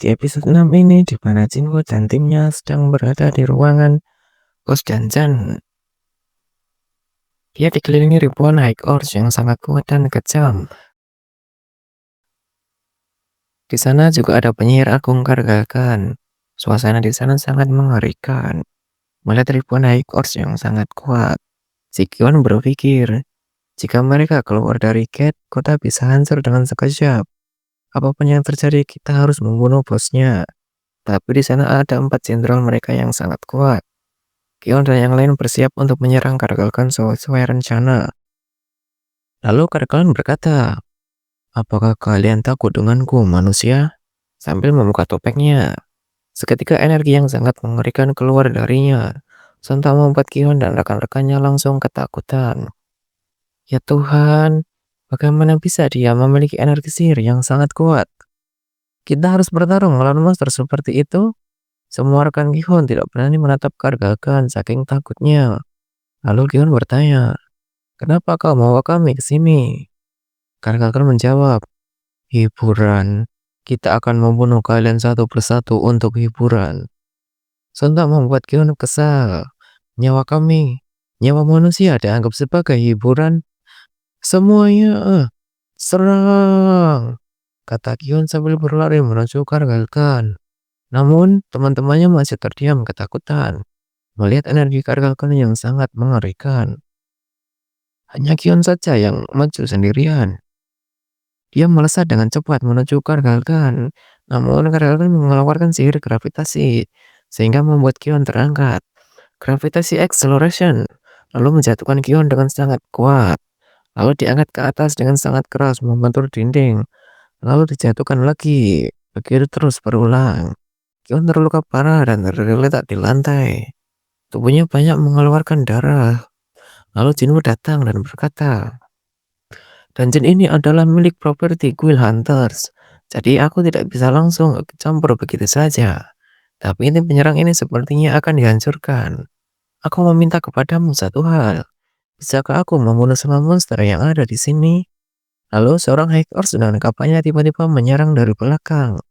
Di episode 6 ini, di mana Jinwoo dan timnya sedang berada di ruangan kos Danjan. Dia dikelilingi ribuan high horse yang sangat kuat dan kejam. Di sana juga ada penyihir agung Kargakan. Suasana di sana sangat mengerikan. Melihat ribuan high horse yang sangat kuat, si Kyun berpikir, jika mereka keluar dari gate, kota bisa hancur dengan sekejap. Apapun yang terjadi, kita harus membunuh bosnya. Tapi di sana ada 4 jenderal mereka yang sangat kuat. Kion dan yang lain bersiap untuk menyerang Kargalkan sesuai rencana. Lalu Kargalkan berkata, "Apakah kalian takut denganku, manusia?" Sambil membuka topengnya. Seketika energi yang sangat mengerikan keluar darinya, sontak membuat Kion dan rekan-rekannya langsung ketakutan. Ya Tuhan, bagaimana bisa dia memiliki energi sihir yang sangat kuat? Kita harus bertarung melawan monster seperti itu? Semua rekan Kion tidak berani menatap Kargalkan saking takutnya. Lalu Kion bertanya, "Kenapa kau bawa kami ke sini?" Kargakan menjawab, "Hiburan. Kita akan membunuh kalian satu persatu untuk hiburan." Sontak membuat Kion kesal. Nyawa manusia dianggap sebagai hiburan. "Semuanya, serang!" kata Kion sambil berlari menuju Kargalkan. Namun, teman-temannya masih terdiam ketakutan melihat energi Kargalkan yang sangat mengerikan. Hanya Kion saja yang maju sendirian. Dia melesat dengan cepat menuju Kargalkan. Namun Kargalkan mengeluarkan sihir gravitasi sehingga membuat Kion terangkat. Gravitasi acceleration lalu menjatuhkan Kion dengan sangat kuat. Lalu diangkat ke atas dengan sangat keras membentur dinding. Lalu dijatuhkan lagi. Begitu terus berulang. Kion terluka parah dan tergeletak di lantai. Tubuhnya banyak mengeluarkan darah. Lalu Jinwoo datang dan berkata, "Dungeon ini adalah milik properti Guild Hunters, jadi aku tidak bisa langsung campur begitu saja. Tapi tim penyerang ini sepertinya akan dihancurkan. Aku meminta kepadamu satu hal. Bisakah aku membunuh semua monster yang ada di sini?" Lalu seorang High Horse dengan kapalnya tiba-tiba menyerang dari belakang.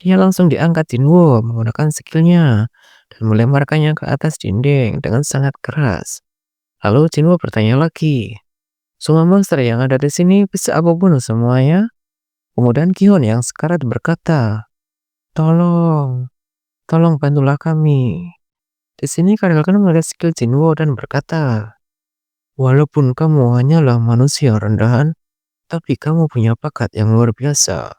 Dia langsung diangkat Jinwoo menggunakan skillnya dan melemparkannya ke atas dinding dengan sangat keras. Lalu Jinwoo bertanya lagi, "Semua monster yang ada di sini bisa aku bunuh semuanya?" Kemudian Kion yang sekarat berkata, "Tolong, tolong bantulah kami." Di sini Kargalkan melihat skill Jinwoo dan berkata, "Walaupun kamu hanyalah manusia rendahan, tapi kamu punya bakat yang luar biasa.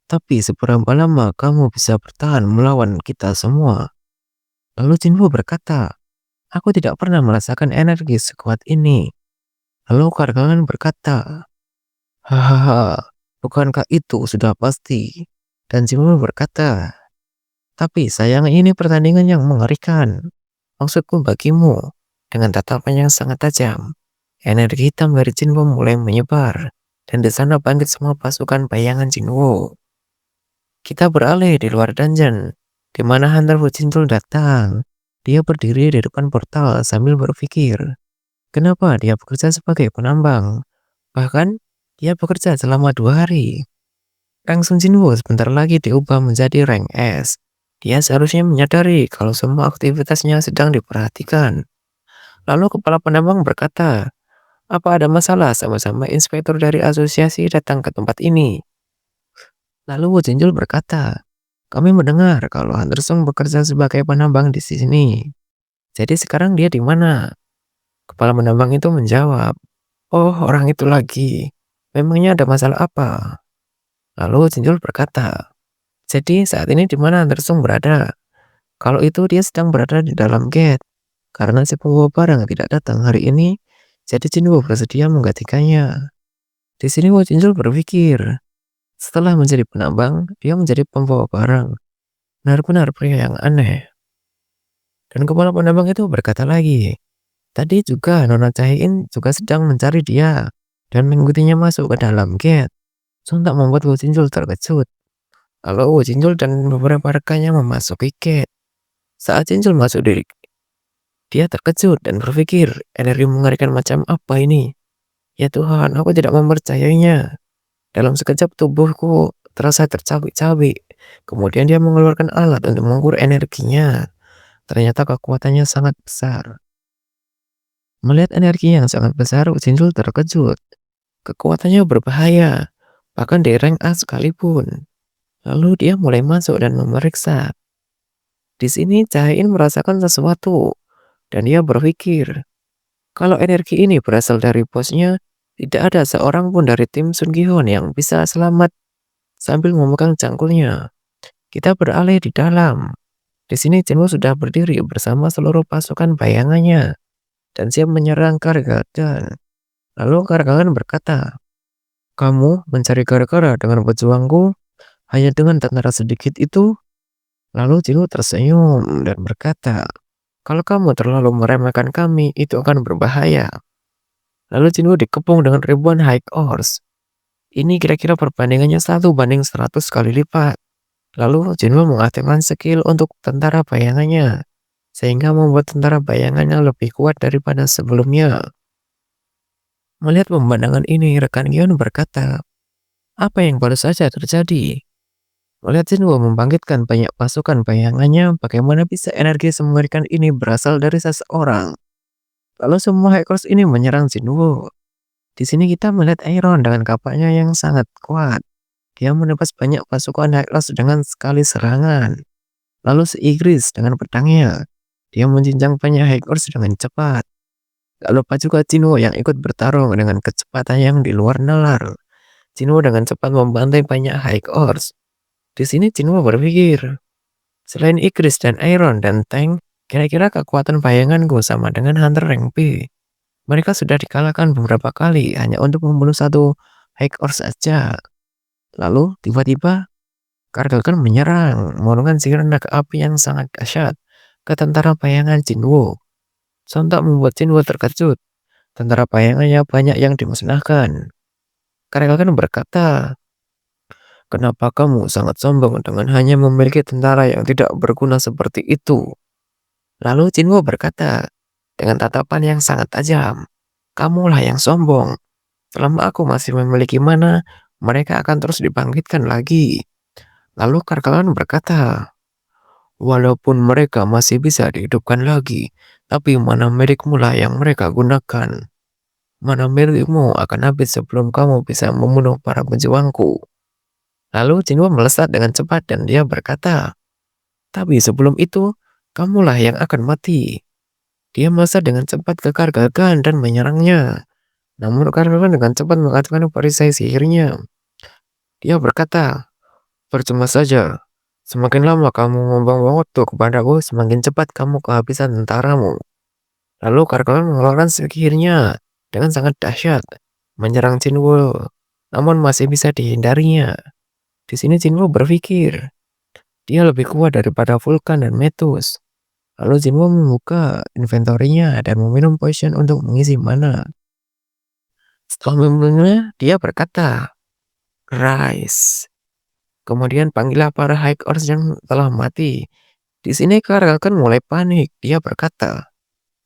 Tapi seberapa lama kamu bisa bertahan melawan kita semua?" Lalu Jinwoo berkata, "Aku tidak pernah merasakan energi sekuat ini." Lalu Kargalkan berkata, "Hahaha, bukankah itu sudah pasti?" Dan Jinwoo berkata, "Tapi sayang ini pertandingan yang mengerikan. Maksudku bagimu." Dengan tatapan yang sangat tajam, energi hitam dari Jinwoo mulai menyebar. Dan di sana bangkit semua pasukan bayangan Jinwoo. Kita beralih di luar dungeon, di mana Hunter Fujinjul datang. Dia berdiri di depan portal sambil berpikir, kenapa dia bekerja sebagai penambang? Bahkan, dia bekerja selama 2 hari. Rank Sun Jinwoo sebentar lagi diubah menjadi rank S. Dia seharusnya menyadari kalau semua aktivitasnya sedang diperhatikan. Lalu kepala penambang berkata, "Apa ada masalah sama-sama inspektur dari asosiasi datang ke tempat ini?" Lalu Wu Jinjul berkata, "Kami mendengar kalau Anderson bekerja sebagai penambang di sini. Jadi sekarang dia di mana?" Kepala penambang itu menjawab, "Oh, orang itu lagi. Memangnya ada masalah apa?" Lalu Wu Jinjul berkata, "Jadi saat ini di mana Anderson berada? Kalau itu dia sedang berada di dalam gate. Karena si pembawa barang tidak datang hari ini, jadi Jinwoo bersedia menggantikannya." Di sini Wu Jinjul berpikir, setelah menjadi penambang, dia menjadi pembawa barang. Benar-benar pria yang aneh. Dan kepala penambang itu berkata lagi, "Tadi juga Nona Cahin juga sedang mencari dia dan mengikutinya masuk ke dalam gate." Sontak membuat Wu Jinjul terkejut. Lalu Wu Jinjul dan beberapa rekannya memasuki gate. Saat Jinjul masuk dia terkejut dan berpikir, energi mengerikan macam apa ini? Ya Tuhan, aku tidak mempercayainya. Dalam sekejap tubuhku terasa tercabik-cabik Kemudian dia mengeluarkan alat untuk mengukur energinya. Ternyata kekuatannya sangat besar. Melihat energi yang sangat besar, Jinzul terkejut. Kekuatannya berbahaya, bahkan di rank A sekalipun. Lalu dia mulai masuk dan memeriksa. Di sini Jae-in merasakan sesuatu, dan dia berpikir, kalau energi ini berasal dari bosnya, tidak ada seorang pun dari tim Sun Gi-hun yang bisa selamat sambil memegang cangkulnya. Kita beralih di dalam. Di sini Jinwoo sudah berdiri bersama seluruh pasukan bayangannya dan siap menyerang Kargagan. Lalu Kargagan berkata, "Kamu mencari gara-gara dengan pejuangku hanya dengan tentara sedikit itu?" Lalu Jinwoo tersenyum dan berkata, "Kalau kamu terlalu meremehkan kami, itu akan berbahaya." Lalu Jinwoo dikepung dengan ribuan High Horse. Ini kira-kira perbandingannya 1 banding 100 kali lipat. Lalu Jinwoo mengaktifkan skill untuk tentara bayangannya, sehingga membuat tentara bayangannya lebih kuat daripada sebelumnya. Melihat pemandangan ini, rekan Gion berkata, "Apa yang baru saja terjadi?" Melihat Jinwoo membangkitkan banyak pasukan bayangannya, bagaimana bisa energi semengerikan ini berasal dari seseorang? Lalu semua hackers ini menyerang Jinwoo. Di sini kita melihat Iron dengan kapaknya yang sangat kuat. Dia menebas banyak pasukan hackers dengan sekali serangan. Lalu si Igris dengan pedangnya. Dia menjinjang banyak hackers dengan cepat. Gak lupa juga Jinwoo yang ikut bertarung dengan kecepatan yang di luar nalar. Jinwoo dengan cepat membantai banyak hackers. Di sini Jinwoo berpikir, selain Igris dan Iron dan Tank, kira-kira kekuatan bayanganku sama dengan Hunter rank B. Mereka sudah dikalahkan beberapa kali hanya untuk membunuh satu hacker saja. Lalu tiba-tiba Kargagan menyerang menggunakan sihir naga api yang sangat dahsyat ke tentara bayangan Jinwoo. Sontak membuat Jinwoo terkejut. Tentara bayangannya banyak yang dimusnahkan. Kargagan berkata, "Kenapa kamu sangat sombong dengan hanya memiliki tentara yang tidak berguna seperti itu?" Lalu Jinwoo berkata dengan tatapan yang sangat tajam, "Kamulah yang sombong. Selama aku masih memiliki mana, mereka akan terus dibangkitkan lagi." Lalu Kargagan berkata, "Walaupun mereka masih bisa dihidupkan lagi, tapi mana milikmu lah yang mereka gunakan. Mana milikmu akan habis sebelum kamu bisa membunuh para pejuangku." Lalu Jinwoo melesat dengan cepat dan dia berkata, "Tapi sebelum itu, kamulah yang akan mati." Dia melesat dengan cepat ke Kargagan dan menyerangnya. Namun Kargagan dengan cepat mengaktifkan perisai sihirnya. Dia berkata, "Percuma saja. Semakin lama kamu membuang waktu kepadaku, semakin cepat kamu kehabisan tentaramu." Lalu Kargagan mengeluarkan sihirnya dengan sangat dahsyat, menyerang Jinwoo. Namun masih bisa dihindarinya. Di sini Jinwoo berpikir, dia lebih kuat daripada Vulcan dan Metus. Lalu Jinwoo membuka inventorinya dan meminum potion untuk mengisi mana. Setelah meminumnya, dia berkata, "Rise." Kemudian panggillah para High Horse yang telah mati. Di sini Kargagan mulai panik. Dia berkata,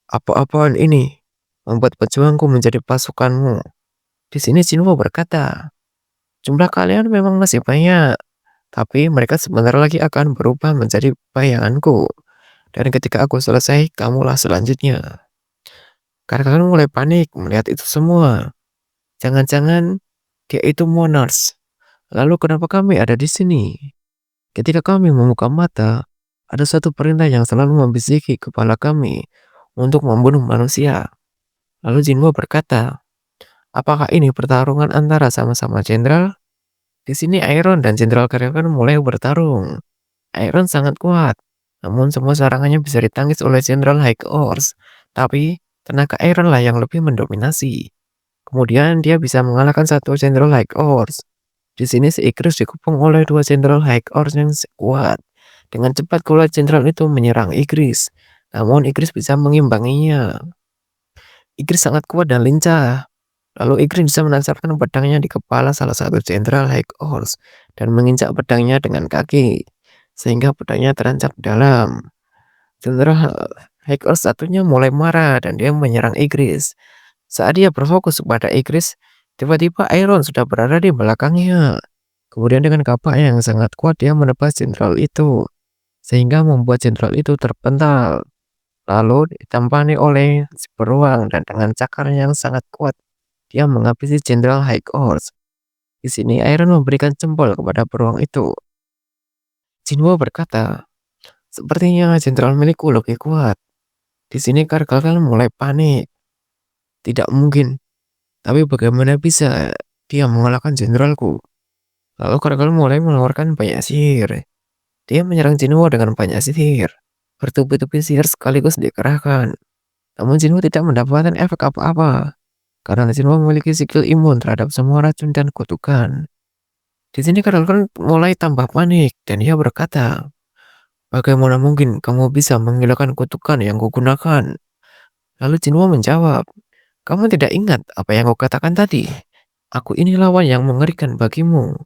"Apa-apaan ini? Membuat pejuangku menjadi pasukanmu." Di sini Jinwoo berkata, "Jumlah kalian memang masih banyak, tapi mereka sebentar lagi akan berubah menjadi bayanganku. Dan ketika aku selesai, kamulah selanjutnya." Kargagan mulai panik melihat itu semua. Jangan-jangan dia itu Monarch. Lalu kenapa kami ada di sini? Ketika kami membuka mata, ada satu perintah yang selalu membisiki kepala kami untuk membunuh manusia. Lalu Jinwoo berkata, "Apakah ini pertarungan antara sama-sama jenderal?" Di sini Iron dan Jenderal Karyawan mulai bertarung. Iron sangat kuat, namun semua serangannya bisa ditangkis oleh Jenderal High Horse. Tapi tenaga Iron lah yang lebih mendominasi. Kemudian dia bisa mengalahkan satu Jenderal High Horse. Di sini si Igris dikepung oleh dua Jenderal High Horse yang kuat. Dengan cepat kedua jenderal itu menyerang Igris. Namun Igris bisa mengimbanginya. Igris sangat kuat dan lincah. Lalu Igris bisa menancapkan pedangnya di kepala salah satu Jenderal High Horse dan menginjak pedangnya dengan kaki, sehingga pedangnya terancap dalam. Jenderal High Horse satunya mulai marah dan dia menyerang Igris. Saat dia berfokus kepada Igris, tiba-tiba Iron sudah berada di belakangnya. Kemudian dengan kapak yang sangat kuat dia menebas jenderal itu, sehingga membuat jenderal itu terpental. Lalu ditampani oleh si beruang dan dengan cakar yang sangat kuat, dia menghabisi jenderal High Horse. Di sini Iron memberikan jempol kepada beruang itu. Jinwo berkata, sepertinya jenderal milikku lebih kuat. Di sini Kargal mulai panik. Tidak mungkin. Tapi bagaimana bisa dia mengalahkan jenderalku? Lalu Kargal mulai mengeluarkan banyak sihir. Dia menyerang Jinwo dengan banyak sihir. Bertubi-tubi sihir sekaligus dikerahkan. Namun Jinwo tidak mendapatkan efek apa-apa. Karena Jinwo memiliki skill imun terhadap semua racun dan kutukan. Di sini Kargal mulai tambah panik dan dia berkata, bagaimana mungkin kamu bisa menghilangkan kutukan yang kugunakan? Lalu Jinwo menjawab, kamu tidak ingat apa yang kukatakan tadi? Aku ini lawan yang mengerikan bagimu.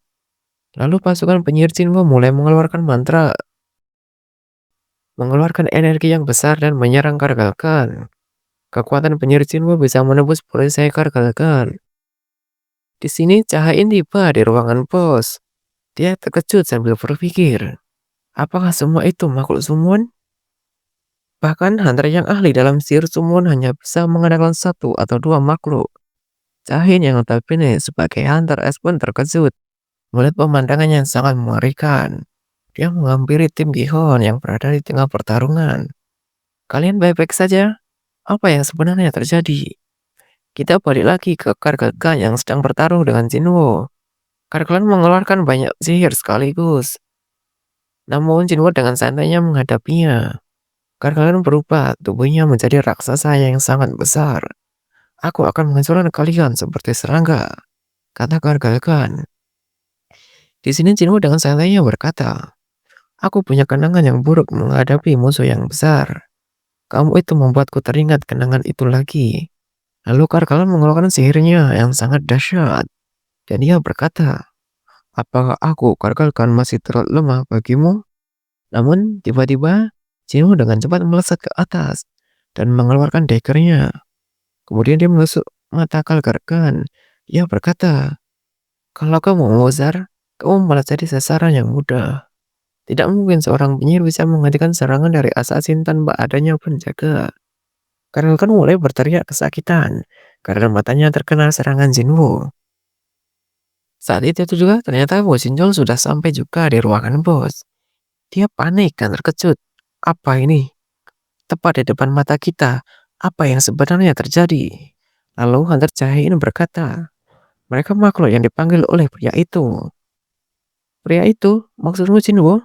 Lalu pasukan penyihir Jinwo mulai mengeluarkan energi yang besar dan menyerang Kargalkan. Kekuatan penyihir Jinwo bisa menembus perisai Kargalkan. Di sini Cahain tiba di ruangan pos. Dia terkejut sambil berpikir, apakah semua itu makhluk summon? Bahkan hunter yang ahli dalam sihir summon hanya bisa mengandalkan satu atau dua makhluk. Cahin yang notabene sebagai hunter es pun terkejut melihat pemandangan yang sangat mengerikan. Dia menghampiri tim Gihon yang berada di tengah pertarungan. Kalian baik-baik saja? Apa yang sebenarnya terjadi? Kita balik lagi ke Kargaga yang sedang bertarung dengan Jinwo. Kargagan mengeluarkan banyak sihir sekaligus. Namun Jinwo dengan santainya menghadapinya. Kargagan berubah, tubuhnya menjadi raksasa yang sangat besar. Aku akan menghancurkan kalian seperti serangga, kata Kargagan. Di sini Jinwo dengan santainya berkata, aku punya kenangan yang buruk menghadapi musuh yang besar. Kamu itu membuatku teringat kenangan itu lagi. Lalu Kargagan mengeluarkan sihirnya yang sangat dahsyat. Dan dia berkata, apakah aku Kargagan masih terlalu lemah bagimu? Namun tiba-tiba Jinwo dengan cepat melesat ke atas dan mengeluarkan daggernya. Kemudian dia menusuk mata Kargagan. Dia berkata, kalau kamu Mozar, kamu malah jadi sasaran yang mudah. Tidak mungkin seorang penyihir bisa menghentikan serangan dari assassin tanpa adanya penjaga. Kargagan mulai berteriak kesakitan karena matanya terkena serangan Jinwo. Saat itu juga ternyata Bo Jinjol sudah sampai juga di ruangan bos. Dia panik dan terkejut. Apa ini? Tepat di depan mata kita. Apa yang sebenarnya terjadi? Lalu Hunter Cahain berkata, mereka makhluk yang dipanggil oleh pria itu. Pria itu? Maksudmu Jinwo?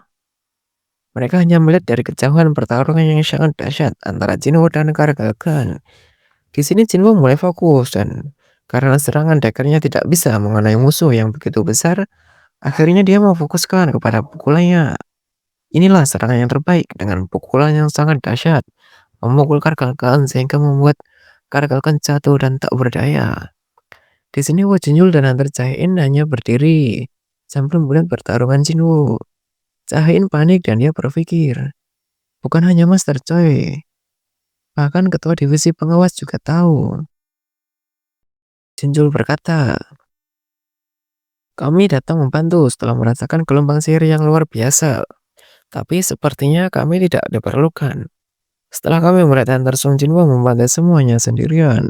Mereka hanya melihat dari kejauhan pertarungan yang sangat dahsyat antara Jinwo dan Kargagan. Di sini Jinwo mulai fokus dan karena serangan daggernya tidak bisa mengenai musuh yang begitu besar, akhirnya dia memfokuskan kepada pukulannya. Inilah serangan yang terbaik dengan pukulan yang sangat dahsyat, memukul Kargagan sehingga membuat Kargagan jatuh dan tak berdaya. Di sini Wo Jinjul dan Hunter Cahain hanya berdiri sambil melihat pertarungan Jinwo. Cahain panik dan dia berpikir, bukan hanya Master Choi, bahkan ketua divisi pengawas juga tahu. Jinjul berkata, kami datang membantu setelah merasakan gelombang sihir yang luar biasa. Tapi sepertinya kami tidak diperlukan. Setelah kami melihat Hunter Song Jinwo membantai semuanya sendirian,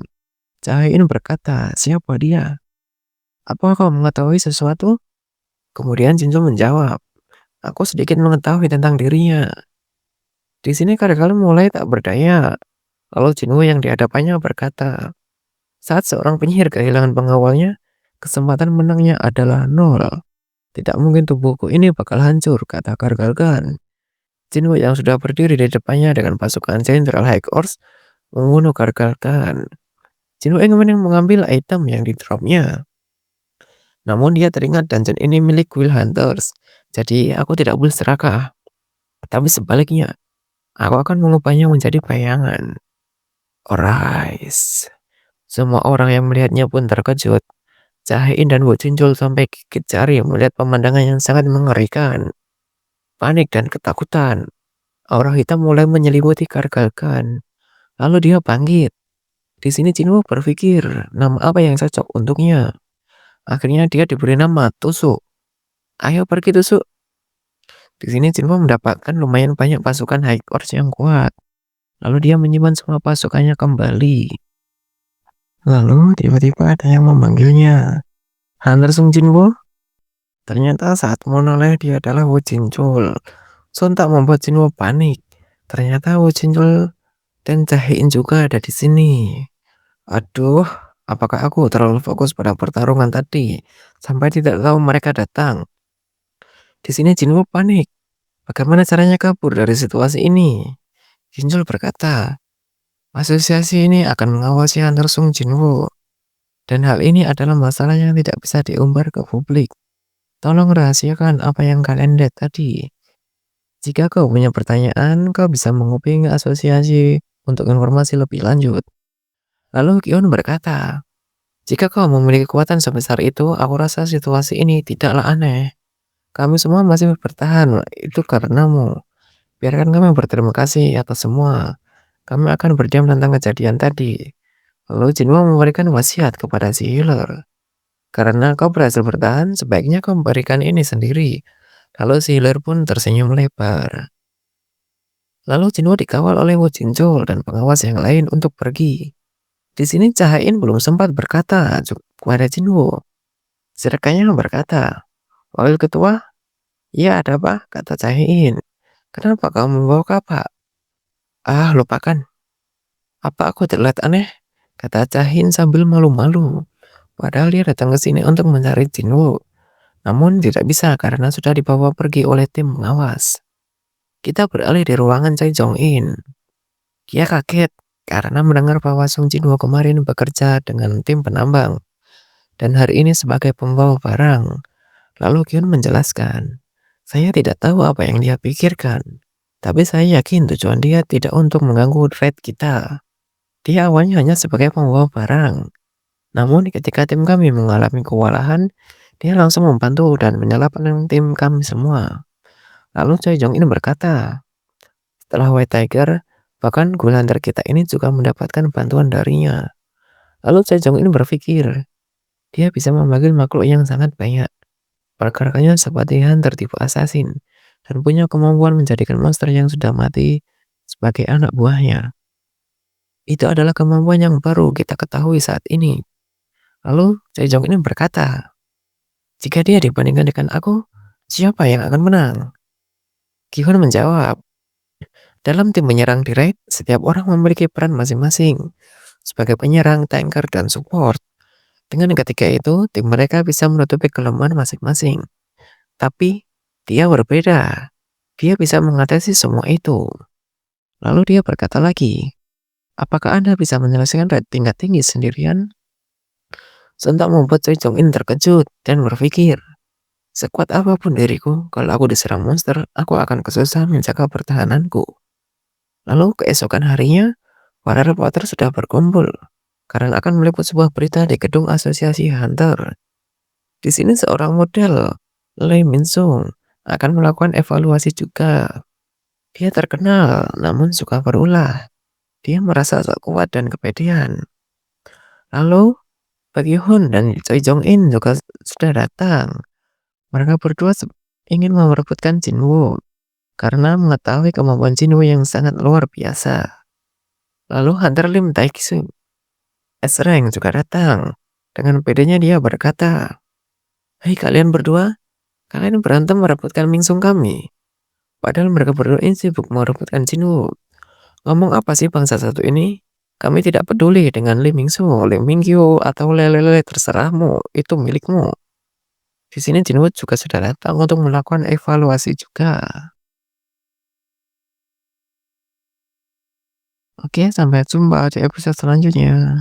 Cahain berkata, siapa dia? Apakah kau mengetahui sesuatu? Kemudian Jinwo menjawab, aku sedikit mengetahui tentang dirinya. Di sini Kargagan mulai tak berdaya. Lalu Jinwo yang di hadapannya berkata, saat seorang penyihir kehilangan pengawalnya, kesempatan menangnya adalah 0. Tidak mungkin tubuhku ini bakal hancur, kata Kargagan. Jinwo yang sudah berdiri di depannya dengan pasukan Jenderal High Horse membunuh Kargagan. Jinwo ingin mengambil item yang di-dropnya. Namun dia teringat dungeon ini milik Will Hunters. Jadi aku tidak boleh serakah. Tapi sebaliknya, aku akan mengubahnya menjadi bayangan. Alright. Semua orang yang melihatnya pun terkejut. Cahain dan Wo Jinjol sampai gigit jari melihat pemandangan yang sangat mengerikan. Panik dan ketakutan. Aura hitam mulai menyelimuti Kargagan. Lalu dia bangkit. Di sini Jinwo berpikir nama apa yang cocok untuknya. Akhirnya dia diberi nama Tusuk. Ayo pergi tusuk. Di sini Jinwo mendapatkan lumayan banyak pasukan High Horse yang kuat. Lalu dia menyimpan semua pasukannya kembali. Lalu tiba-tiba ada yang memanggilnya. Hunter Sung Jinwo. Ternyata saat menoleh dia adalah Wu Jinchul. Sontak membuat Jinwo panik. Ternyata Wu Jinchul dan Jaein juga ada di sini. Aduh, apakah aku terlalu fokus pada pertarungan tadi sampai tidak tahu mereka datang? Di sini Jinwo panik. Bagaimana caranya kabur dari situasi ini? Jinchul berkata, asosiasi ini akan mengawasi Hunter Sung Jinwo. Dan hal ini adalah masalah yang tidak bisa diumbar ke publik. Tolong rahasiakan apa yang kalian lihat tadi. Jika kau punya pertanyaan, kau bisa menghubungi asosiasi untuk informasi lebih lanjut. Lalu Kyun berkata, jika kau memiliki kekuatan sebesar itu, aku rasa situasi ini tidaklah aneh. Kami semua masih bertahan, itu karenamu. Biarkan kami berterima kasih atas semua. Kami akan berdiam tentang kejadian tadi. Lalu Jinwo memberikan wasiat kepada si healer. Karena kau berhasil bertahan, sebaiknya kau memberikan ini sendiri. Lalu si healer pun tersenyum lebar. Lalu Jinwo dikawal oleh Wu Jinchul dan pengawas yang lain untuk pergi. Di sini Jaein belum sempat berkata kepada Jinwo. Serkanya berkata, Wakil ketua, ya ada apa? Kata Jaein. Kenapa kau membawa kapak? Ah, lupakan. Apa aku terlihat aneh? Kata Jaein sambil malu-malu. Padahal dia datang ke sini untuk mencari Jinwo. Namun tidak bisa karena sudah dibawa pergi oleh tim pengawas. Kita beralih di ruangan Choi Jong-in. Dia kaget karena mendengar bahwa Sung Jinwo kemarin bekerja dengan tim penambang. Dan hari ini sebagai pembawa barang. Lalu Kyun menjelaskan, saya tidak tahu apa yang dia pikirkan. Tapi saya yakin tujuan dia tidak untuk mengganggu trade kita. Dia awalnya hanya sebagai pembawa barang. Namun ketika tim kami mengalami kewalahan, dia langsung membantu dan menyelamatkan tim kami semua. Lalu Choi Jong-in berkata, setelah White Tiger, bahkan Gulander kita ini juga mendapatkan bantuan darinya. Lalu Choi Jong-in berpikir, dia bisa memanggil makhluk yang sangat banyak. Pergerakannya seperti hunter tipe assassin, dan punya kemampuan menjadikan monster yang sudah mati sebagai anak buahnya. Itu adalah kemampuan yang baru kita ketahui saat ini. Lalu Choi Jong-in berkata, jika dia dibandingkan dengan aku, siapa yang akan menang? Kyun menjawab, dalam tim menyerang di raid, setiap orang memiliki peran masing-masing sebagai penyerang, tanker, dan support. Dengan ketiga itu, tim mereka bisa menutupi kelemahan masing-masing. Tapi, dia berbeda. Dia bisa mengatasi semua itu. Lalu dia berkata lagi, apakah Anda bisa menyelesaikan raid tingkat tinggi sendirian? Sontak membuat Choi Jong-in terkejut dan berpikir, sekuat apapun diriku, kalau aku diserang monster, aku akan kesusahan menjaga pertahananku. Lalu keesokan harinya, para reporter sudah berkumpul karena akan meliput sebuah berita di gedung asosiasi Hunter. Di sini seorang model, Lee Min Sung, akan melakukan evaluasi juga. Dia terkenal, namun suka berulah. Dia merasa sok kuat dan kepedean. Lalu, Park Hyun dan Choi Jong-in juga sudah datang. Mereka berdua ingin merebutkan Jinwoo karena mengetahui kemampuan Jinwoo yang sangat luar biasa. Lalu Hunter Lim Tae-sung S-Rank juga datang. Dengan pedenya dia berkata, hei kalian berdua, kalian berantem merebutkan Mingsung kami. Padahal mereka berdua ini sibuk merebutkan Jinwoo. Ngomong apa sih bangsa satu ini? Kami tidak peduli dengan Lee Mingsu, Lee Mingkyu, atau Lelele, terserahmu, itu milikmu. Di sini Jinwoo juga sudah datang untuk melakukan evaluasi juga. Oke, sampai jumpa di episode selanjutnya.